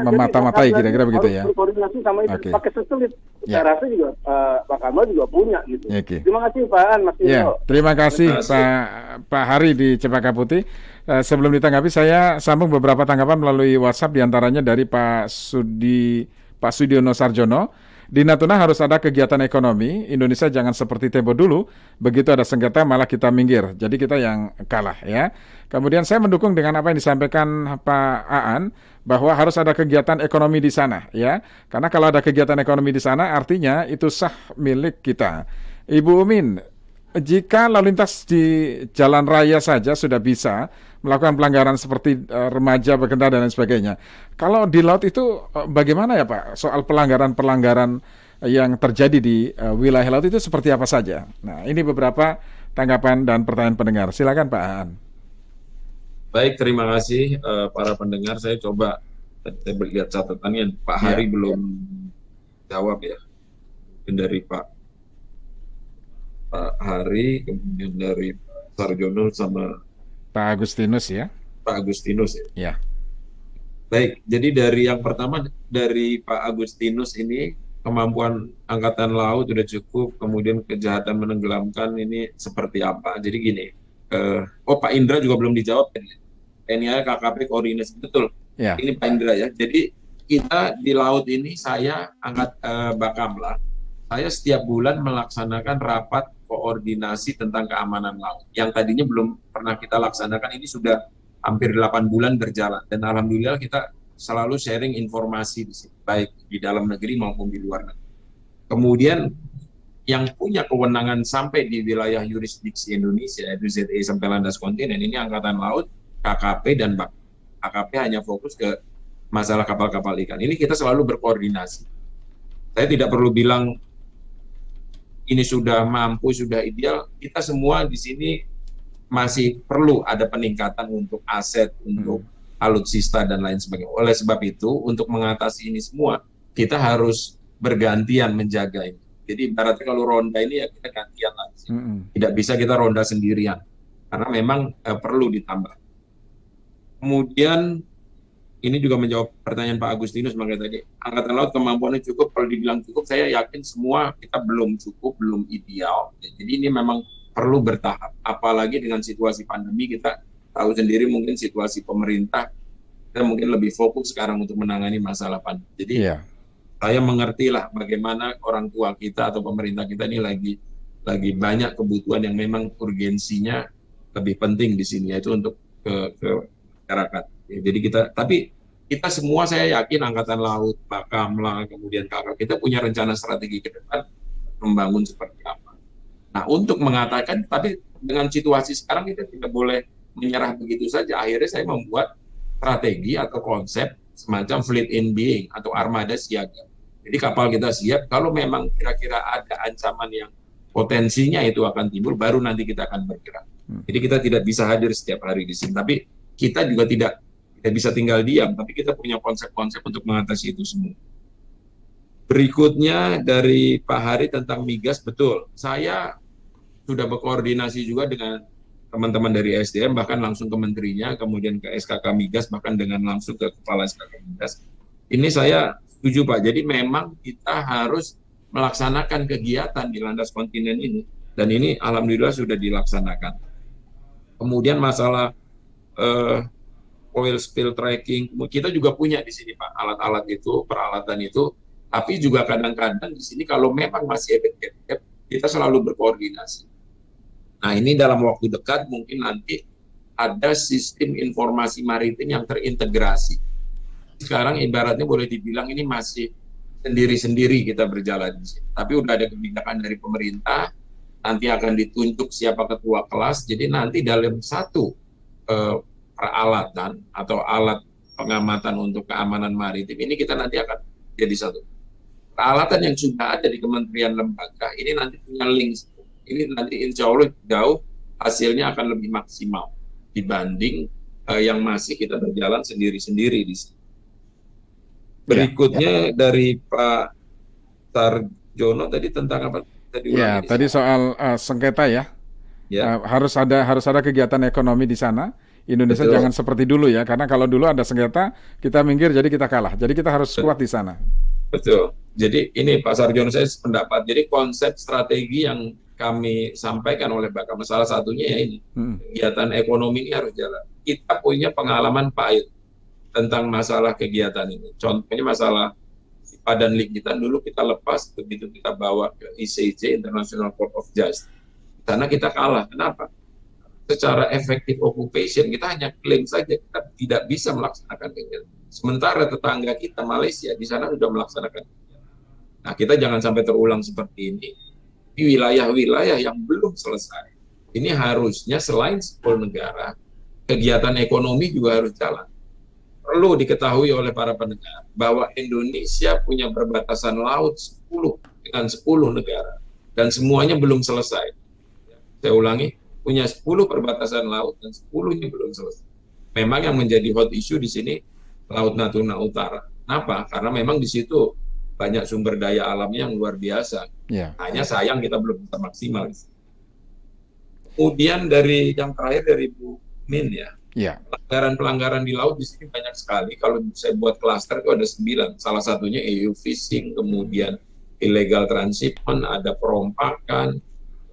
memata-matai kira-kira begitu ya. Berkoordinasi sama itu pakai satelit. Saya rasa juga Bakamla juga punya gitu. Terima kasih Pak An, Mas Tito. Terima kasih Pak Hari di Cempaka Putih. Sebelum ditanggapi saya sambung beberapa tanggapan melalui WhatsApp, diantaranya dari Pak Sudiono Sarjono. Di Natuna harus ada kegiatan ekonomi, Indonesia jangan seperti Tempo dulu, begitu ada sengketa malah kita minggir, jadi kita yang kalah ya. Kemudian saya mendukung dengan apa yang disampaikan Pak Aan, bahwa harus ada kegiatan ekonomi di sana ya. Karena kalau ada kegiatan ekonomi di sana artinya itu sah milik kita. Ibu Umin, jika lalu lintas di jalan raya saja sudah bisa melakukan pelanggaran seperti remaja berkendara dan lain sebagainya. Kalau di laut itu bagaimana ya Pak? Soal pelanggaran-pelanggaran yang terjadi di wilayah laut itu seperti apa saja? Nah, ini beberapa tanggapan dan pertanyaan pendengar. Silakan Pak Aan. Baik, terima kasih para pendengar. Saya coba lihat catatannya. Pak Hari belum jawab ya. Mungkin dari Pak Hari, kemudian dari Pak Sarjono sama Pak Agustinus ya. Pak Agustinus ya. Ya. Baik, jadi dari yang pertama dari Pak Agustinus ini kemampuan angkatan laut sudah cukup, kemudian kejahatan menenggelamkan ini seperti apa? Jadi gini, Pak Indra juga belum dijawab. TNI KKP koordinasi betul. Ya. Ini Pak Indra ya. Jadi kita di laut ini saya Bakamla. Saya setiap bulan melaksanakan rapat koordinasi tentang keamanan laut. Yang tadinya belum pernah kita laksanakan, ini sudah hampir 8 bulan berjalan. Dan alhamdulillah kita selalu sharing informasi di sini, baik di dalam negeri maupun di luar negeri. Kemudian yang punya kewenangan sampai di wilayah yurisdiksi Indonesia, yaitu ZE sampai landas kontinen, ini Angkatan Laut, KKP, dan BAK. KKP hanya fokus ke masalah kapal-kapal ikan. Ini kita selalu berkoordinasi. Saya tidak perlu bilang ini sudah mampu, sudah ideal. Kita semua di sini masih perlu ada peningkatan untuk aset, untuk alutsista dan lain sebagainya. Oleh sebab itu, untuk mengatasi ini semua, kita harus bergantian menjaga ini. Jadi ibaratnya kalau ronda ini ya kita gantian lagi. Tidak bisa kita ronda sendirian, karena memang perlu ditambah. Kemudian ini juga menjawab pertanyaan Pak Agustinus makanya tadi, Angkatan Laut kemampuannya cukup, kalau dibilang cukup, saya yakin semua kita belum cukup, belum ideal. Jadi ini memang perlu bertahap, apalagi dengan situasi pandemi. Kita tahu sendiri mungkin situasi pemerintah, kita mungkin lebih fokus sekarang untuk menangani masalah pandemi. Jadi saya mengerti lah bagaimana orang tua kita atau pemerintah kita ini lagi banyak kebutuhan yang memang urgensinya lebih penting di sini, yaitu untuk ke masyarakat. Jadi kita semua, saya yakin Angkatan Laut, Bakamla, kemudian KKP, kita punya rencana strategi ke depan membangun seperti apa. Nah, untuk mengatakan, tapi dengan situasi sekarang kita tidak boleh menyerah begitu saja. Akhirnya saya membuat strategi atau konsep semacam fleet in being atau armada siaga. Jadi kapal kita siap, kalau memang kira-kira ada ancaman yang potensinya itu akan timbul, baru nanti kita akan bergerak. Jadi kita tidak bisa hadir setiap hari di sini, tapi kita juga tidak bisa tinggal diam, tapi kita punya konsep-konsep untuk mengatasi itu semua. Berikutnya dari Pak Hari tentang migas, betul. Saya sudah berkoordinasi juga dengan teman-teman dari SDM, bahkan langsung ke menterinya, kemudian ke SKK Migas, bahkan dengan langsung ke Kepala SKK Migas. Ini saya setuju Pak, jadi memang kita harus melaksanakan kegiatan di landas kontinen ini, dan ini alhamdulillah sudah dilaksanakan. Kemudian masalah oil spill tracking, kita juga punya di sini Pak alat-alat itu, peralatan itu, tapi juga kadang-kadang di sini kalau memang masih efektif, kita selalu berkoordinasi. Nah, ini dalam waktu dekat mungkin nanti ada sistem informasi maritim yang terintegrasi. Sekarang ibaratnya boleh dibilang ini masih sendiri-sendiri kita berjalan di sini. Tapi udah ada kebijakan dari pemerintah, nanti akan ditunjuk siapa ketua kelas, jadi nanti dalam satu peralatan atau alat pengamatan untuk keamanan maritim ini kita nanti akan jadi satu. Peralatan yang sudah ada di kementerian lembaga ini nanti punya link. Ini nanti insya Allah jauh hasilnya akan lebih maksimal dibanding yang masih kita berjalan sendiri-sendiri di sini. Berikutnya dari Pak Sarjono tadi tentang apa? Tadi soal sengketa ya. Harus ada kegiatan ekonomi di sana. Indonesia jangan seperti dulu ya, karena kalau dulu ada sengketa, kita minggir jadi kita kalah. Jadi kita harus kuat di sana. Betul. Jadi ini Pak Sarjono, saya sependapat. Jadi konsep strategi yang kami sampaikan oleh Bakamla salah satunya ya ini. Kegiatan ekonomi ini harus jalan. Kita punya pengalaman pahit tentang masalah kegiatan ini. Contohnya masalah Badan Likitan dulu kita lepas, begitu kita bawa ke ICJ, International Court of Justice. Di sana kita kalah. Kenapa? Secara effective occupation kita hanya klaim saja, kita tidak bisa melaksanakan kegiatan. Sementara tetangga kita Malaysia di sana sudah melaksanakan. Nah, kita jangan sampai terulang seperti ini di wilayah-wilayah yang belum selesai. Ini harusnya selain 10 negara, kegiatan ekonomi juga harus jalan. Perlu diketahui oleh para pendengar bahwa Indonesia punya perbatasan laut 10 dengan 10 negara dan semuanya belum selesai. Saya ulangi, punya 10 perbatasan laut dan 10-nya belum selesai. Memang yang menjadi hot issue di sini Laut Natuna Utara. Kenapa? Karena memang di situ banyak sumber daya alamnya yang luar biasa. Hanya sayang kita belum bisa maksimal. Kemudian dari yang terakhir dari Bu Min ya. Pelanggaran-pelanggaran di laut di sini banyak sekali. Kalau saya buat klaster itu ada 9. Salah satunya EU fishing, kemudian illegal transshipment, ada perompakan,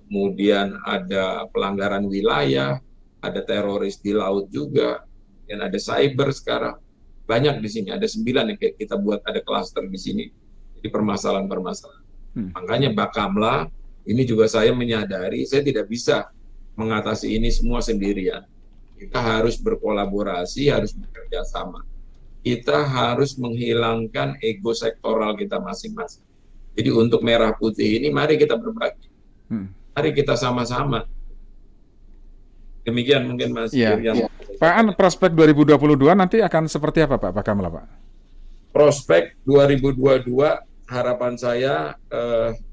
kemudian ada pelanggaran wilayah, ada teroris di laut juga, dan ada cyber sekarang. Banyak di sini, ada 9 yang kita buat ada klaster di sini. Jadi permasalahan-permasalahan. Makanya Bakamla, ini juga saya menyadari, saya tidak bisa mengatasi ini semua sendirian. Kita harus berkolaborasi, harus bekerja sama. Kita harus menghilangkan ego sektoral kita masing-masing. Jadi untuk merah putih ini, mari kita berbagi. Mari kita sama-sama. Demikian mungkin Mas Irian. Pak An, prospek 2022 nanti akan seperti apa Pak Bakamla, Pak? Prospek 2022, harapan saya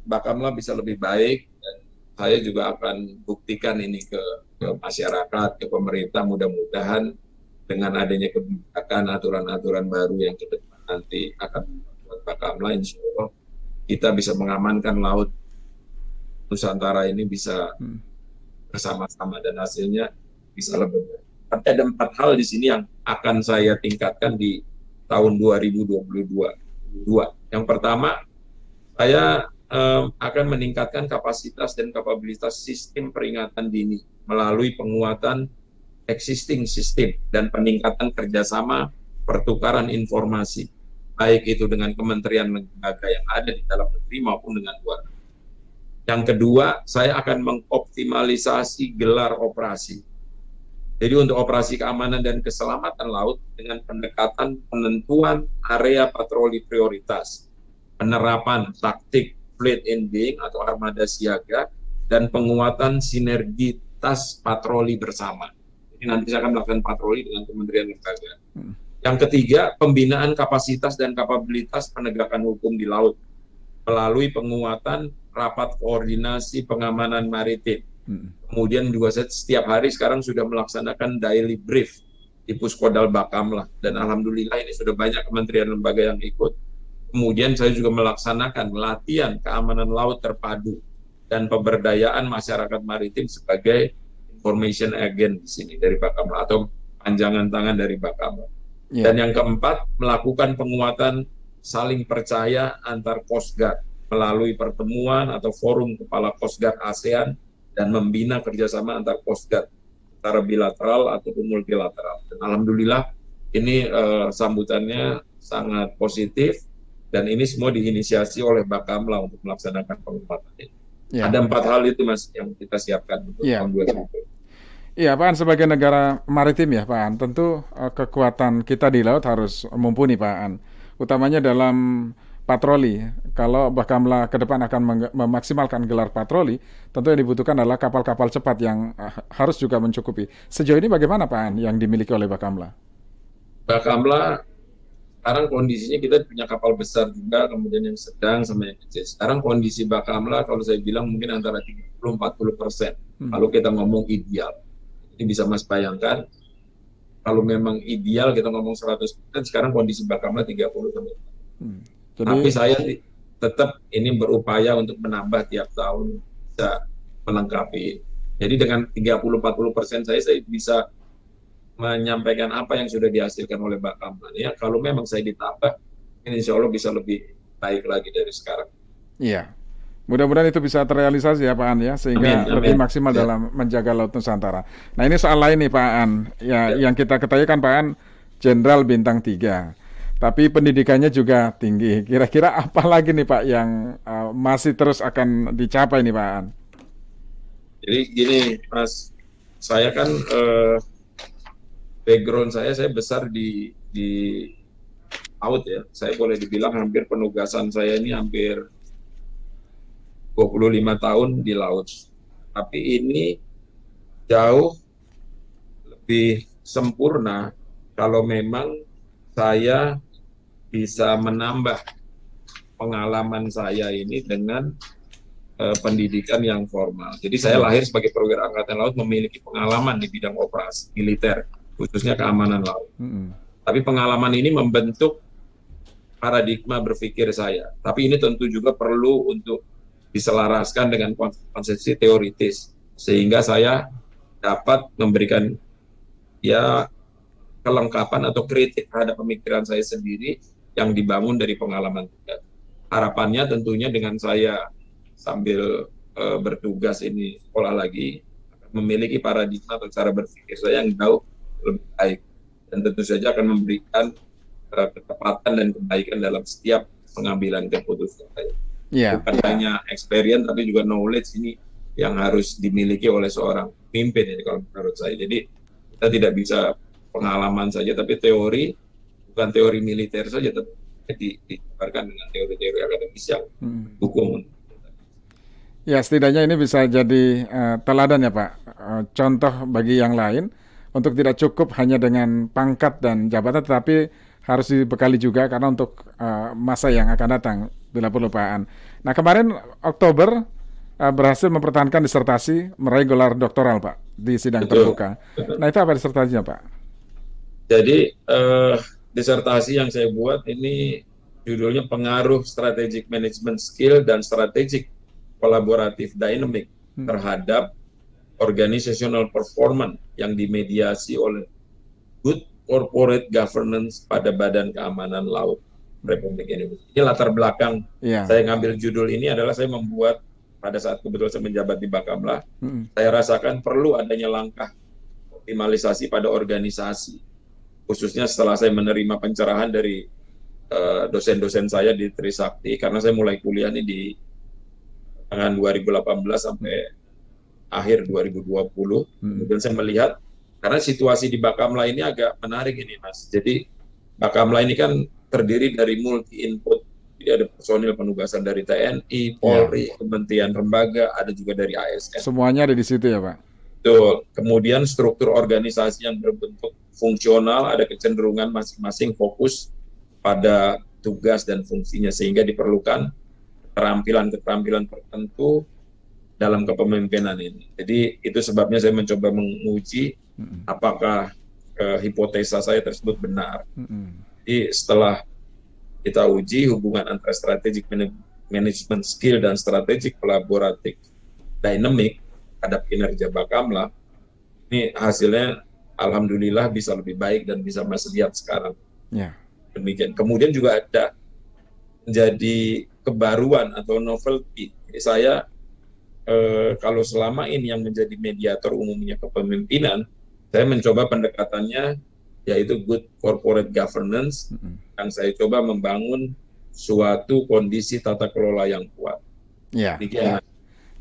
Bakamla bisa lebih baik. Dan saya juga akan buktikan ini ke masyarakat, ke pemerintah, mudah-mudahan dengan adanya kebijakan, aturan-aturan baru yang ke depan nanti akan membuat Bakamla, insya Allah kita bisa mengamankan laut Nusantara ini bisa bersama-sama dan hasilnya bisa lebih baik. Tapi ada 4 hal di sini yang akan saya tingkatkan di tahun 2022. Yang pertama, saya akan meningkatkan kapasitas dan kapabilitas sistem peringatan dini melalui penguatan existing system dan peningkatan kerjasama pertukaran informasi, baik itu dengan kementerian lembaga yang ada di dalam negeri maupun dengan luar negeri. Yang kedua, saya akan mengoptimalisasi gelar operasi. Jadi untuk operasi keamanan dan keselamatan laut dengan pendekatan penentuan area patroli prioritas, penerapan taktik fleet ending atau armada siaga, dan penguatan sinergitas patroli bersama. Ini nanti saya akan melakukan patroli dengan kementerian lembaga. Yang ketiga, pembinaan kapasitas dan kapabilitas penegakan hukum di laut melalui penguatan rapat koordinasi pengamanan maritim. Kemudian juga saya setiap hari sekarang sudah melaksanakan daily brief di Puskodal Bakamla, dan alhamdulillah ini sudah banyak kementerian lembaga yang ikut. Kemudian saya juga melaksanakan latihan keamanan laut terpadu dan pemberdayaan masyarakat maritim sebagai information agent di sini dari Bakamla atau panjangan tangan dari Bakamla. Dan yang keempat, melakukan penguatan saling percaya antar Coast Guard melalui pertemuan atau forum kepala Coast Guard ASEAN dan membina kerjasama antar Coast Guard secara bilateral ataupun multilateral. Dan alhamdulillah ini sambutannya sangat positif dan ini semua diinisiasi oleh Bakamla untuk melaksanakan penguatan ini. Ada 4 hal itu Mas yang kita siapkan untuk tahun 2020. Iya, Pak An, sebagai negara maritim ya Pak An, tentu kekuatan kita di laut harus mumpuni Pak An, utamanya dalam patroli. Kalau Bakamla ke depan akan memaksimalkan gelar patroli, tentu yang dibutuhkan adalah kapal-kapal cepat yang harus juga mencukupi. Sejauh ini bagaimana Pak An yang dimiliki oleh Bakamla? Bakamla sekarang kondisinya kita punya kapal besar juga, kemudian yang sedang sama yang kecil. Sekarang kondisi Bakamla kalau saya bilang mungkin antara 30-40%. Kalau kita ngomong ideal. Ini bisa Mas bayangkan, kalau memang ideal kita ngomong 100%, sekarang kondisi Bakamla 30%. Tapi saya tetap ini berupaya untuk menambah tiap tahun bisa melengkapi. Jadi dengan 30-40% saya bisa menyampaikan apa yang sudah dihasilkan oleh Bakamla. Ya, kalau memang saya ditambah, ini insya Allah bisa lebih baik lagi dari sekarang. Iya, mudah-mudahan itu bisa terrealisasi ya Pak An ya, sehingga lebih maksimal dalam menjaga Laut Nusantara. Nah ini soal lain nih Pak An, ya yang kita ketahui kan Pak An Jenderal Bintang 3. tapi pendidikannya juga tinggi. Kira-kira apa lagi nih Pak yang masih terus akan dicapai nih Pak Aan? Jadi gini Mas, saya kan background saya besar di laut ya. Saya boleh dibilang hampir penugasan saya ini hampir 25 tahun di laut. Tapi ini jauh lebih sempurna kalau memang saya bisa menambah pengalaman saya ini dengan pendidikan yang formal. Jadi saya lahir sebagai perwira Angkatan Laut memiliki pengalaman di bidang operasi militer, khususnya keamanan laut. Tapi pengalaman ini membentuk paradigma berpikir saya. Tapi ini tentu juga perlu untuk diselaraskan dengan konsepsi teoritis, sehingga saya dapat memberikan ya kelengkapan atau kritik terhadap pemikiran saya sendiri yang dibangun dari pengalaman tugas. Harapannya tentunya dengan saya sambil bertugas ini sekolah lagi memiliki paradigma atau cara berpikir saya yang jauh lebih baik, dan tentu saja akan memberikan ketepatan dan kebaikan dalam setiap pengambilan keputusan saya. Bukan hanya experience tapi juga knowledge ini yang harus dimiliki oleh seorang pemimpin ini kalau menurut saya. Jadi kita tidak bisa pengalaman saja, tapi teori, bukan teori militer saja, tapi disebarkan dengan teori-teori akademis yang dukung. Ya, setidaknya ini bisa jadi teladan ya Pak, contoh bagi yang lain untuk tidak cukup hanya dengan pangkat dan jabatan, tetapi harus dibekali juga karena untuk masa yang akan datang bila perlu Pak Aan. Nah, kemarin Oktober berhasil mempertahankan disertasi, meraih gelar doktoral Pak di sidang terbuka. Nah, itu apa disertasinya Pak? Jadi disertasi yang saya buat ini judulnya pengaruh strategic management skill dan strategic kolaboratif dynamic terhadap organizational performance yang dimediasi oleh good corporate governance pada Badan Keamanan Laut Republik Indonesia. Ini latar belakang saya ngambil judul ini adalah saya membuat pada saat kebetulan saya menjabat di Bakamla, saya rasakan perlu adanya langkah optimalisasi pada organisasi, khususnya setelah saya menerima pencerahan dari dosen-dosen saya di Trisakti, karena saya mulai kuliah ini di tahun 2018 sampai akhir 2020. Kemudian saya melihat, karena situasi di Bakamla ini agak menarik ini Mas. Jadi Bakamla ini kan terdiri dari multi input. Jadi ada personil penugasan dari TNI, Polri, kementerian lembaga, ada juga dari ASN. Semuanya ada di situ ya Pak? Betul. Kemudian struktur organisasi yang berbentuk fungsional, ada kecenderungan masing-masing fokus pada tugas dan fungsinya, sehingga diperlukan keterampilan-keterampilan tertentu dalam kepemimpinan ini. Jadi itu sebabnya saya mencoba menguji apakah hipotesa saya tersebut benar. Jadi setelah kita uji hubungan antara strategic management skill dan strategic kolaboratif dynamic terhadap kinerja Bakamla, ini hasilnya alhamdulillah bisa lebih baik dan bisa Mas lihat sekarang. Demikian. Kemudian juga ada menjadi kebaruan atau novelty. Jadi saya kalau selama ini yang menjadi mediator umumnya kepemimpinan, saya mencoba pendekatannya yaitu good corporate governance, yang saya coba membangun suatu kondisi tata kelola yang kuat.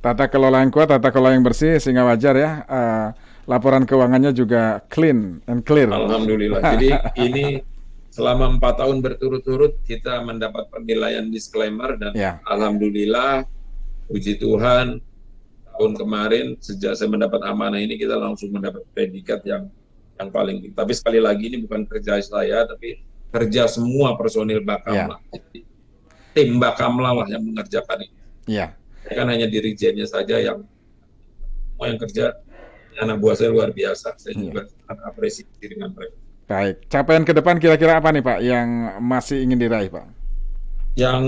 Tata kelola yang kuat, tata kelola yang bersih, sehingga wajar ya laporan keuangannya juga clean and clear. Alhamdulillah. Jadi ini selama 4 tahun berturut-turut kita mendapat penilaian disclaimer dan alhamdulillah, puji Tuhan, tahun kemarin sejak saya mendapat amanah ini kita langsung mendapat predikat yang paling tinggi. Tapi sekali lagi ini bukan kerja saya, tapi kerja semua personil Bakamla. Tim Bakamla lah yang mengerjakan ini. Kan hanya dirijennya saja yang semua yang kerja, anak buah saya luar biasa. Saya juga sangat apresiasi dengan mereka. Baik, capaian ke depan kira-kira apa nih Pak yang masih ingin diraih Pak? Yang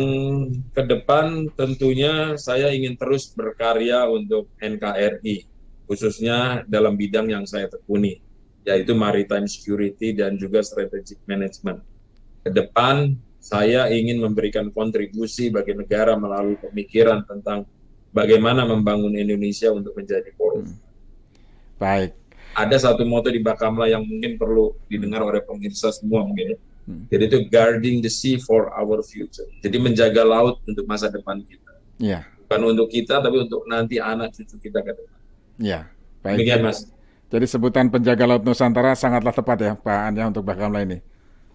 ke depan tentunya saya ingin terus berkarya untuk NKRI, khususnya dalam bidang yang saya tekuni, yaitu maritime security dan juga strategic management. Ke depan saya ingin memberikan kontribusi bagi negara melalui pemikiran tentang bagaimana membangun Indonesia untuk menjadi poros. Baik. Ada satu moto di Bakamla yang mungkin perlu didengar oleh pemirsa semua mungkin. Jadi itu guarding the sea for our future. Jadi menjaga laut untuk masa depan kita. Ya. Bukan untuk kita, tapi untuk nanti anak cucu kita ke depan. Ya, baik. Demikian, Mas. Jadi sebutan penjaga laut Nusantara sangatlah tepat ya, Pak An, ya, untuk Bakamla ini.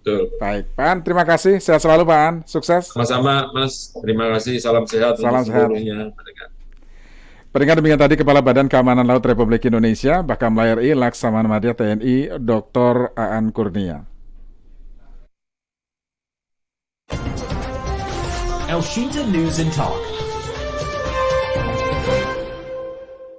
Betul. Baik, Pak An, terima kasih. Sehat selalu, Pak An. Sukses. Sama-sama, Mas. Terima kasih. Salam sehat Salam untuk sehat. seluruhnya. Peringkat demikian tadi Kepala Badan Keamanan Laut Republik Indonesia, Bakamla RI, Laksamana Madya TNI, Dr. Aan Kurnia. Elshinta News and Talk.